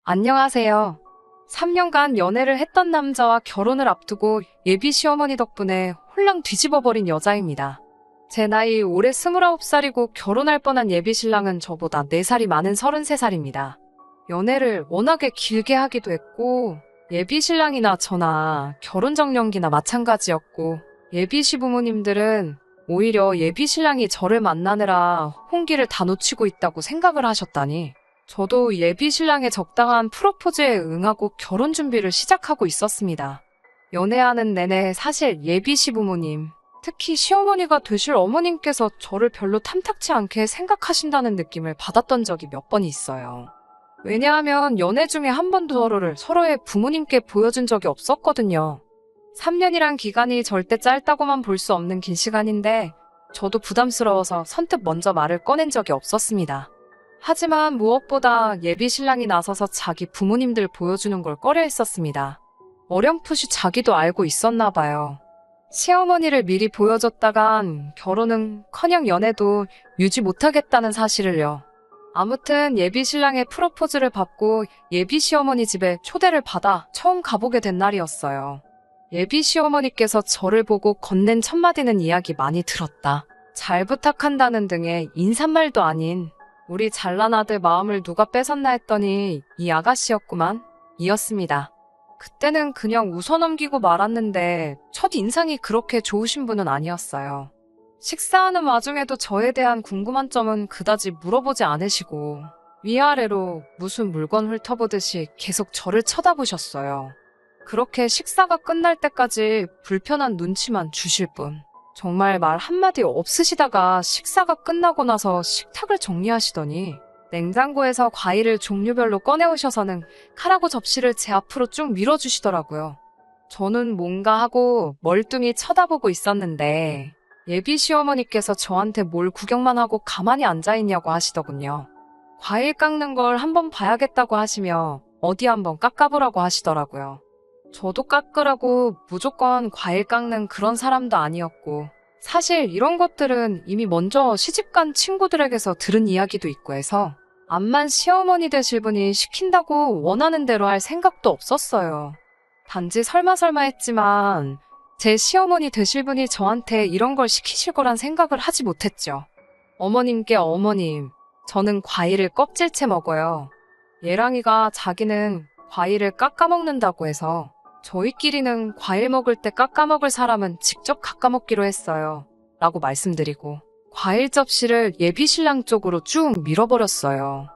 안녕하세요. 3년간 연애를 했던 남자와 결혼을 앞두고 예비 시어머니 덕분에 홀랑 뒤집어버린 여자입니다. 제 나이 올해 29살이고 결혼할 뻔한 예비 신랑은 저보다 4살이 많은 33살입니다. 연애를 워낙에 길게 하기도 했고 예비 신랑이나 저나 결혼 정년기나 마찬가지였고 예비 시부모님들은 오히려 예비 신랑이 저를 만나느라 혼기를 다 놓치고 있다고 생각을 하셨다니 저도 예비 신랑의 적당한 프로포즈에 응하고 결혼 준비를 시작하고 있었습니다. 연애하는 내내 사실 예비 시부모님, 특히 시어머니가 되실 어머님께서 저를 별로 탐탁치 않게 생각하신다는 느낌을 받았던 적이 몇 번 있어요. 왜냐하면 연애 중에 한 번도 서로의 부모님께 보여준 적이 없었거든요. 3년이란 기간이 절대 짧다고만 볼 수 없는 긴 시간인데 저도 부담스러워서 선뜻 먼저 말을 꺼낸 적이 없었습니다. 하지만 무엇보다 예비 신랑이 나서서 자기 부모님들 보여주는 걸 꺼려 했었습니다. 어렴풋이 자기도 알고 있었나 봐요. 시어머니를 미리 보여줬다간 결혼은커녕 연애도 유지 못하겠다는 사실을요. 아무튼 예비 신랑의 프로포즈를 받고 예비 시어머니 집에 초대를 받아 처음 가보게 된 날이었어요. 예비 시어머니께서 저를 보고 건넨 첫 마디는 이야기 많이 들었다. 잘 부탁한다는 등의 인사말도 아닌 우리 잘난 아들 마음을 누가 뺏었나 했더니 이 아가씨였구만 이었습니다. 그때는 그냥 웃어넘기고 말았는데 첫 인상이 그렇게 좋으신 분은 아니었어요. 식사하는 와중에도 저에 대한 궁금한 점은 그다지 물어보지 않으시고 위아래로 무슨 물건 훑어보듯이 계속 저를 쳐다보셨어요. 그렇게 식사가 끝날 때까지 불편한 눈치만 주실 뿐. 정말 말 한마디 없으시다가 식사가 끝나고 나서 식탁을 정리하시더니 냉장고에서 과일을 종류별로 꺼내오셔서는 칼하고 접시를 제 앞으로 쭉 밀어주시더라고요. 저는 뭔가 하고 멀뚱히 쳐다보고 있었는데 예비 시어머니께서 저한테 뭘 구경만 하고 가만히 앉아있냐고 하시더군요. 과일 깎는 걸 한번 봐야겠다고 하시며 어디 한번 깎아보라고 하시더라고요. 저도 깎으라고 무조건 과일 깎는 그런 사람도 아니었고 사실 이런 것들은 이미 먼저 시집간 친구들에게서 들은 이야기도 있고 해서 암만 시어머니 되실 분이 시킨다고 원하는 대로 할 생각도 없었어요. 단지 설마 했지만 제 시어머니 되실 분이 저한테 이런 걸 시키실 거란 생각을 하지 못했죠. 어머님께 어머님, 저는 과일을 껍질째 먹어요. 예랑이가 자기는 과일을 깎아 먹는다고 해서 저희끼리는 과일 먹을 때 깎아 먹을 사람은 직접 깎아 먹기로 했어요. 라고 말씀드리고 과일 접시를 예비 신랑 쪽으로 쭉 밀어버렸어요.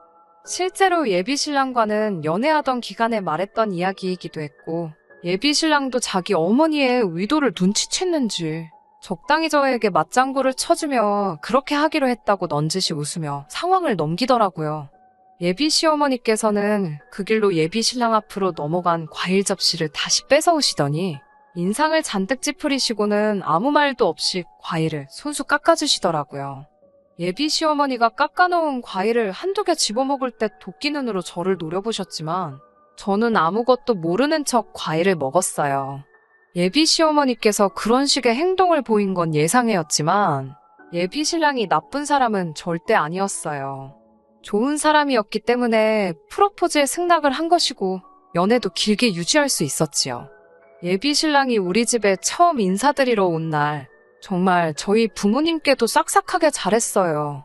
실제로 예비 신랑과는 연애하던 기간에 말했던 이야기이기도 했고 예비 신랑도 자기 어머니의 의도를 눈치챘는지 적당히 저에게 맞장구를 쳐주며 그렇게 하기로 했다고 넌지시 웃으며 상황을 넘기더라고요. 예비 시어머니께서는 그 길로 예비 신랑 앞으로 넘어간 과일 접시를 다시 뺏어오시더니 인상을 잔뜩 찌푸리시고는 아무 말도 없이 과일을 손수 깎아주시더라고요. 예비 시어머니가 깎아놓은 과일을 한두 개 집어먹을 때 도끼 눈으로 저를 노려보셨지만 저는 아무것도 모르는 척 과일을 먹었어요. 예비 시어머니께서 그런 식의 행동을 보인 건 예상이었지만 예비 신랑이 나쁜 사람은 절대 아니었어요. 좋은 사람이었기 때문에 프로포즈에 승낙을 한 것이고 연애도 길게 유지할 수 있었지요. 예비 신랑이 우리 집에 처음 인사드리러 온 날 정말 저희 부모님께도 싹싹하게 잘했어요.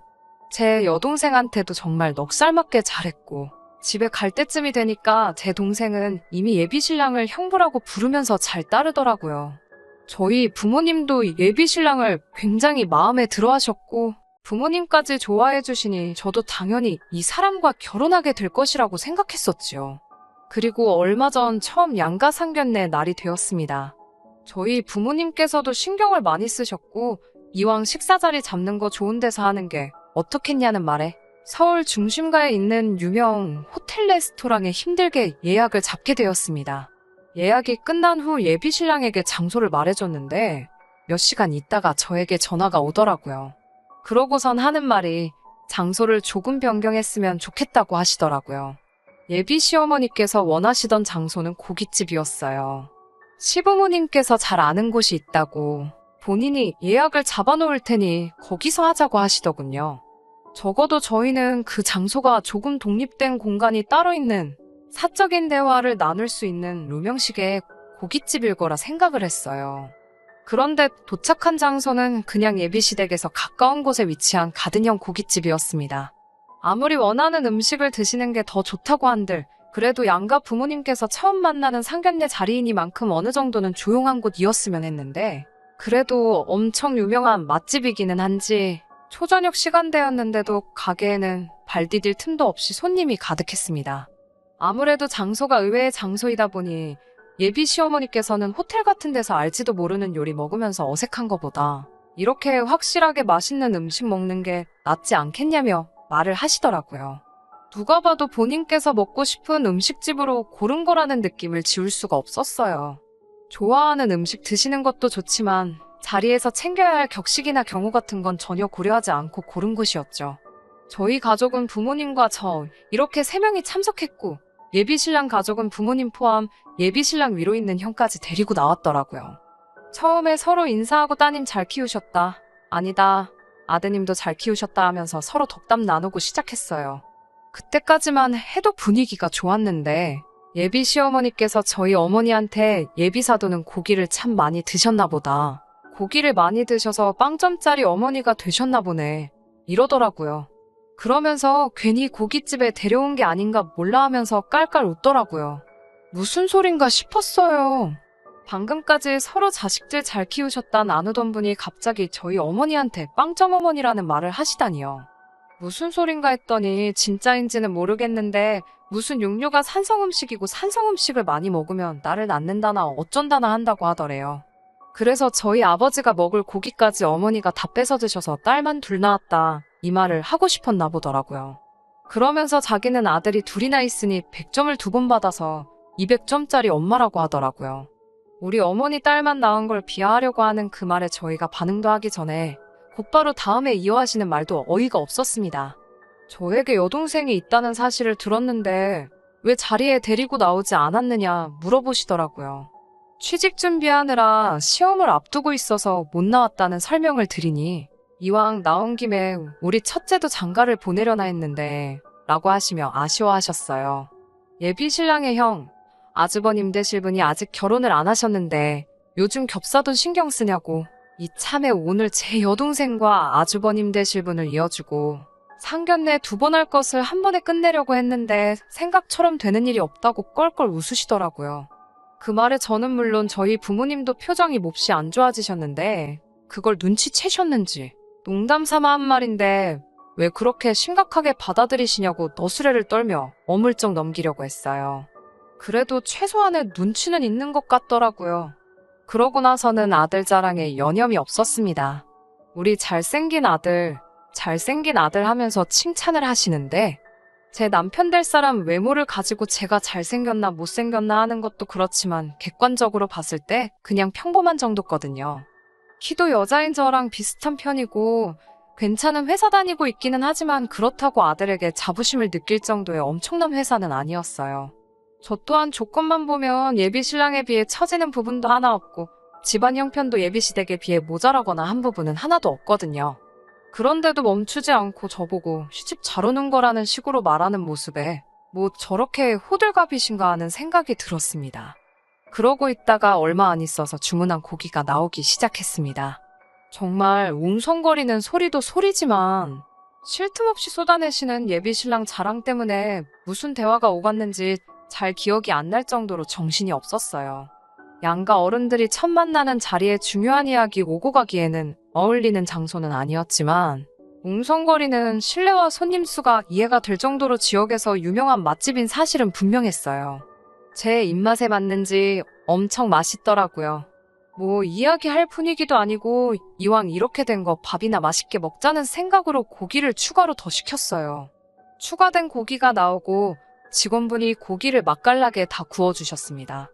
제 여동생한테도 정말 넉살맞게 잘했고 집에 갈 때쯤이 되니까 제 동생은 이미 예비 신랑을 형부라고 부르면서 잘 따르더라고요. 저희 부모님도 예비 신랑을 굉장히 마음에 들어 하셨고 부모님까지 좋아해 주시니 저도 당연히 이 사람과 결혼하게 될 것이라고 생각했었지요. 그리고 얼마 전 처음 양가상견례 날이 되었습니다. 저희 부모님께서도 신경을 많이 쓰셨고 이왕 식사 자리 잡는 거 좋은 데서 하는 게 어떻겠냐는 말에 서울 중심가에 있는 유명 호텔 레스토랑에 힘들게 예약을 잡게 되었습니다. 예약이 끝난 후 예비 신랑에게 장소를 말해줬는데 몇 시간 있다가 저에게 전화가 오더라고요. 그러고선 하는 말이 장소를 조금 변경했으면 좋겠다고 하시더라고요. 예비 시어머니께서 원하시던 장소는 고깃집이었어요. 시부모님께서 잘 아는 곳이 있다고 본인이 예약을 잡아놓을 테니 거기서 하자고 하시더군요. 적어도 저희는 그 장소가 조금 독립된 공간이 따로 있는 사적인 대화를 나눌 수 있는 루명식의 고깃집일 거라 생각을 했어요. 그런데 도착한 장소는 그냥 예비시댁에서 가까운 곳에 위치한 가든형 고깃집이었습니다. 아무리 원하는 음식을 드시는 게 더 좋다고 한들 그래도 양가 부모님께서 처음 만나는 상견례 자리이니만큼 어느 정도는 조용한 곳이었으면 했는데 그래도 엄청 유명한 맛집이기는 한지 초저녁 시간대였는데도 가게에는 발 디딜 틈도 없이 손님이 가득했습니다. 아무래도 장소가 의외의 장소이다 보니 예비 시어머니께서는 호텔 같은 데서 알지도 모르는 요리 먹으면서 어색한 것보다 이렇게 확실하게 맛있는 음식 먹는 게 낫지 않겠냐며 말을 하시더라고요. 누가 봐도 본인께서 먹고 싶은 음식집으로 고른 거라는 느낌을 지울 수가 없었어요. 좋아하는 음식 드시는 것도 좋지만 자리에서 챙겨야 할 격식이나 경우 같은 건 전혀 고려하지 않고 고른 곳이었죠. 저희 가족은 부모님과 저 이렇게 3명이 참석했고 예비신랑 가족은 부모님 포함 예비신랑 위로 있는 형까지 데리고 나왔더라고요. 처음에 서로 인사하고 따님 잘 키우셨다. 아니다. 아드님도 잘 키우셨다 하면서 서로 덕담 나누고 시작했어요. 그때까지만 해도 분위기가 좋았는데 예비 시어머니께서 저희 어머니한테 예비사도는 고기를 참 많이 드셨나 보다. 고기를 많이 드셔서 빵점짜리 어머니가 되셨나 보네. 이러더라고요. 그러면서 괜히 고깃집에 데려온 게 아닌가 몰라 하면서 깔깔 웃더라고요. 무슨 소린가 싶었어요. 방금까지 서로 자식들 잘 키우셨다 나누던 분이 갑자기 저희 어머니한테 빵점 어머니라는 말을 하시다니요. 무슨 소린가 했더니 진짜인지는 모르겠는데 무슨 육류가 산성음식이고 산성음식을 많이 먹으면 나를 낳는다나 어쩐다나 한다고 하더래요. 그래서 저희 아버지가 먹을 고기까지 어머니가 다 뺏어 드셔서 딸만 둘 낳았다 이 말을 하고 싶었나 보더라고요. 그러면서 자기는 아들이 둘이나 있으니 100점을 2번 받아서 200점짜리 엄마라고 하더라고요. 우리 어머니 딸만 낳은 걸 비하하려고 하는 그 말에 저희가 반응도 하기 전에 곧바로 다음에 이어하시는 말도 어이가 없었습니다. 저에게 여동생이 있다는 사실을 들었는데 왜 자리에 데리고 나오지 않았느냐 물어보시더라고요. 취직 준비하느라 시험을 앞두고 있어서 못 나왔다는 설명을 드리니 이왕 나온 김에 우리 첫째도 장가를 보내려나 했는데 라고 하시며 아쉬워하셨어요. 예비 신랑의 형, 아주버님 되실 분이 아직 결혼을 안 하셨는데 요즘 겹사돈 신경 쓰냐고 이참에 오늘 제 여동생과 아주버님 되실 분을 이어주고 상견례 2번 할 것을 한 번에 끝내려고 했는데 생각처럼 되는 일이 없다고 껄껄 웃으시더라고요. 그 말에 저는 물론 저희 부모님도 표정이 몹시 안 좋아지셨는데 그걸 눈치채셨는지 농담 삼아 한 말인데 왜 그렇게 심각하게 받아들이시냐고 너스레를 떨며 어물쩍 넘기려고 했어요. 그래도 최소한의 눈치는 있는 것 같더라고요. 그러고 나서는 아들 자랑에 여념이 없었습니다. 우리 잘생긴 아들 하면서 칭찬을 하시는데 제 남편 될 사람 외모를 가지고 제가 잘생겼나 못생겼나 하는 것도 그렇지만 객관적으로 봤을 때 그냥 평범한 정도거든요. 키도 여자인 저랑 비슷한 편이고 괜찮은 회사 다니고 있기는 하지만 그렇다고 아들에게 자부심을 느낄 정도의 엄청난 회사는 아니었어요. 저 또한 조건만 보면 예비 신랑에 비해 처지는 부분도 하나 없고 집안 형편도 예비 시댁에 비해 모자라거나 한 부분은 하나도 없거든요. 그런데도 멈추지 않고 저보고 시집 잘 오는 거라는 식으로 말하는 모습에 뭐 저렇게 호들갑이신가 하는 생각이 들었습니다. 그러고 있다가 얼마 안 있어서 주문한 고기가 나오기 시작했습니다. 정말 웅성거리는 소리도 소리지만 쉴 틈 없이 쏟아내시는 예비 신랑 자랑 때문에 무슨 대화가 오갔는지 잘 기억이 안 날 정도로 정신이 없었어요. 양가 어른들이 첫 만나는 자리에 중요한 이야기 오고 가기에는 어울리는 장소는 아니었지만 웅성거리는 실내와 손님 수가 이해가 될 정도로 지역에서 유명한 맛집인 사실은 분명했어요. 제 입맛에 맞는지 엄청 맛있더라고요. 뭐 이야기할 분위기도 아니고 이왕 이렇게 된 거 밥이나 맛있게 먹자는 생각으로 고기를 추가로 더 시켰어요. 추가된 고기가 나오고 직원분이 고기를 맛깔나게 다 구워주셨습니다.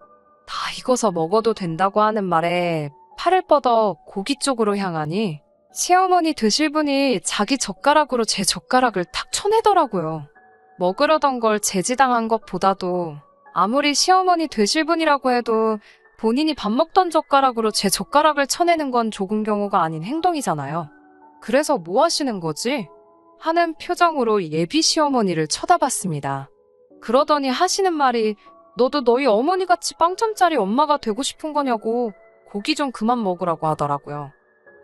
다 익어서 먹어도 된다고 하는 말에 팔을 뻗어 고기 쪽으로 향하니 시어머니 되실 분이 자기 젓가락으로 제 젓가락을 탁 쳐내더라고요. 먹으려던 걸 제지당한 것보다도 아무리 시어머니 되실 분이라고 해도 본인이 밥 먹던 젓가락으로 제 젓가락을 쳐내는 건 조금 경우가 아닌 행동이잖아요. 그래서 뭐 하시는 거지? 하는 표정으로 예비 시어머니를 쳐다봤습니다. 그러더니 하시는 말이 너도 너희 어머니같이 빵점짜리 엄마가 되고 싶은 거냐고 고기 좀 그만 먹으라고 하더라고요.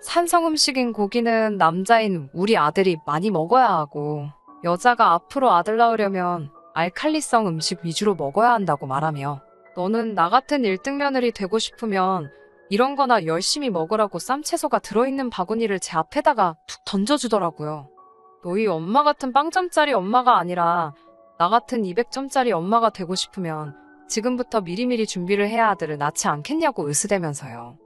산성 음식인 고기는 남자인 우리 아들이 많이 먹어야 하고 여자가 앞으로 아들 낳으려면 알칼리성 음식 위주로 먹어야 한다고 말하며 너는 나 같은 1등 며느리 되고 싶으면 이런 거나 열심히 먹으라고 쌈채소가 들어있는 바구니를 제 앞에다가 툭 던져주더라고요. 너희 엄마 같은 빵점짜리 엄마가 아니라 나 같은 200점짜리 엄마가 되고 싶으면 지금부터 미리미리 준비를 해야 아들을 낳지 않겠냐고 으스대면서요.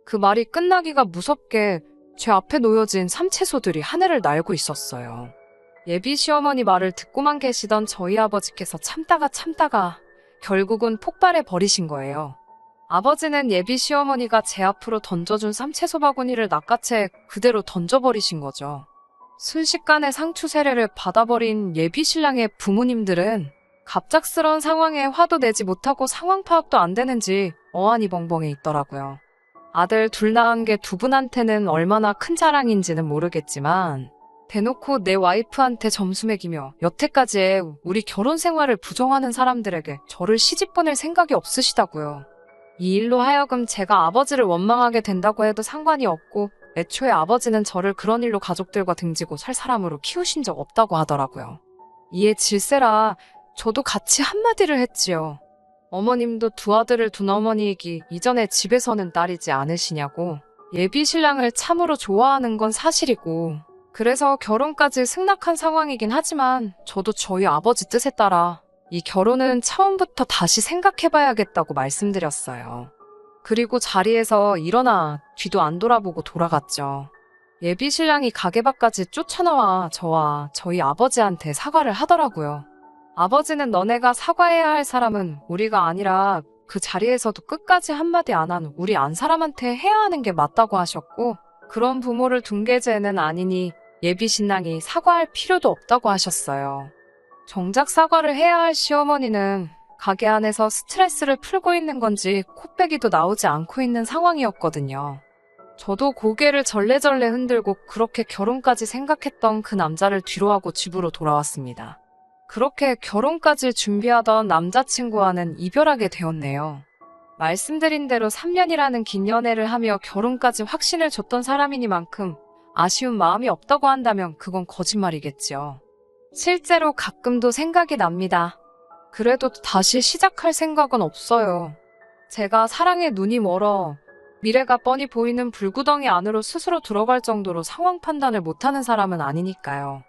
그 말이 끝나기가 무섭게 제 앞에 놓여진 쌈채소들이 하늘을 날고 있었어요. 예비 시어머니 말을 듣고만 계시던 저희 아버지께서 참다가 결국은 폭발해 버리신 거예요. 아버지는 예비 시어머니가 제 앞으로 던져준 쌈채소 바구니를 낚아채 그대로 던져버리신 거죠. 순식간에 상추 세례를 받아버린 예비 신랑의 부모님들은 갑작스러운 상황에 화도 내지 못하고 상황 파악도 안 되는지 어안이 벙벙해 있더라고요. 아들 둘 낳은 게 두 분한테는 얼마나 큰 자랑인지는 모르겠지만 대놓고 내 와이프한테 점수 매기며 여태까지의 우리 결혼 생활을 부정하는 사람들에게 저를 시집 보낼 생각이 없으시다고요. 이 일로 하여금 제가 아버지를 원망하게 된다고 해도 상관이 없고 애초에 아버지는 저를 그런 일로 가족들과 등지고 살 사람으로 키우신 적 없다고 하더라고요. 이에 질세라 저도 같이 한마디를 했지요. 어머님도 두 아들을 둔 어머니이기 이전에 집에서는 딸이지 않으시냐고. 예비 신랑을 참으로 좋아하는 건 사실이고 그래서 결혼까지 승낙한 상황이긴 하지만 저도 저희 아버지 뜻에 따라 이 결혼은 처음부터 다시 생각해봐야겠다고 말씀드렸어요. 그리고 자리에서 일어나 뒤도 안 돌아보고 돌아갔죠. 예비 신랑이 가게 밖까지 쫓아나와 저와 저희 아버지한테 사과를 하더라고요. 아버지는 너네가 사과해야 할 사람은 우리가 아니라 그 자리에서도 끝까지 한마디 안 한 우리 안 사람한테 해야 하는 게 맞다고 하셨고 그런 부모를 둔 게 죄는 아니니 예비 신랑이 사과할 필요도 없다고 하셨어요. 정작 사과를 해야 할 시어머니는 가게 안에서 스트레스를 풀고 있는 건지 코빼기도 나오지 않고 있는 상황이었거든요. 저도 고개를 절레절레 흔들고 그렇게 결혼까지 생각했던 그 남자를 뒤로하고 집으로 돌아왔습니다. 그렇게 결혼까지 준비하던 남자친구와는 이별하게 되었네요. 말씀드린 대로 3년이라는 긴 연애를 하며 결혼까지 확신을 줬던 사람이니만큼 아쉬운 마음이 없다고 한다면 그건 거짓말이겠지요. 실제로 가끔도 생각이 납니다. 그래도 다시 시작할 생각은 없어요. 제가 사랑에 눈이 멀어 미래가 뻔히 보이는 불구덩이 안으로 스스로 들어갈 정도로 상황 판단을 못하는 사람은 아니니까요.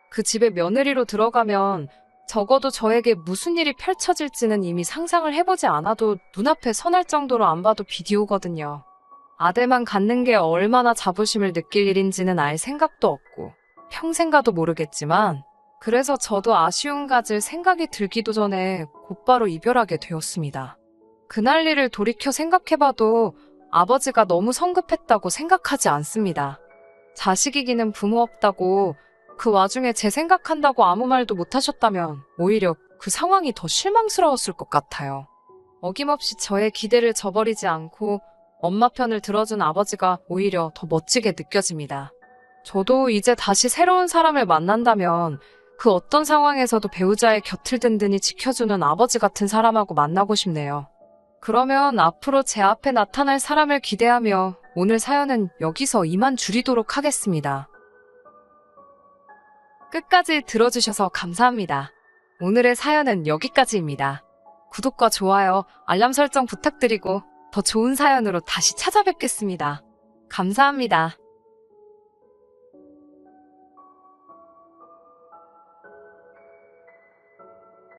그 집에 며느리로 들어가면 적어도 저에게 무슨 일이 펼쳐질지는 이미 상상을 해보지 않아도 눈앞에 선할 정도로 안 봐도 비디오거든요. 아들만 갖는 게 얼마나 자부심을 느낄 일인지는 알 생각도 없고 평생 가도 모르겠지만 그래서 저도 아쉬움 가질 생각이 들기도 전에 곧바로 이별하게 되었습니다. 그날 일을 돌이켜 생각해봐도 아버지가 너무 성급했다고 생각하지 않습니다. 자식이기는 부모 없다고 그 와중에 제 생각한다고 아무 말도 못하셨다면 오히려 그 상황이 더 실망스러웠을 것 같아요. 어김없이 저의 기대를 저버리지 않고 엄마 편을 들어준 아버지가 오히려 더 멋지게 느껴집니다. 저도 이제 다시 새로운 사람을 만난다면 그 어떤 상황에서도 배우자의 곁을 든든히 지켜주는 아버지 같은 사람하고 만나고 싶네요. 그러면 앞으로 제 앞에 나타날 사람을 기대하며 오늘 사연은 여기서 이만 줄이도록 하겠습니다. 끝까지 들어주셔서 감사합니다. 오늘의 사연은 여기까지입니다. 구독과 좋아요, 알람 설정 부탁드리고 더 좋은 사연으로 다시 찾아뵙겠습니다. 감사합니다.